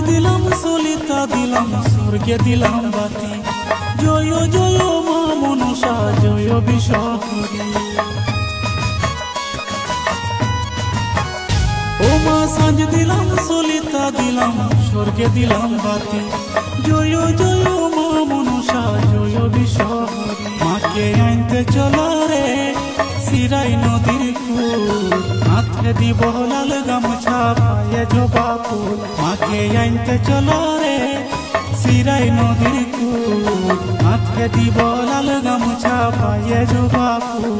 দিলাম সলিতা দিলাম স্বর্গে দিলাম বাতি, জয় জয় মা মনসা জয় বিশ্বহরি। ও মা সাঁঝ দিলাম সলিতা দিলাম স্বর্গে দিলাম বাতি, জয় জয় মা মনসা জয় বিশ্বহরি। মাকে আনতে চলো রে সিরাই নদীর কুল, হাতে দিব লাল গামছা পায়ে জবা ফুল। মাকে আনতে চলো রে সিরাই নদীর কুল, হাতে দিব লাল গামছা পায়ে জবা ফুল।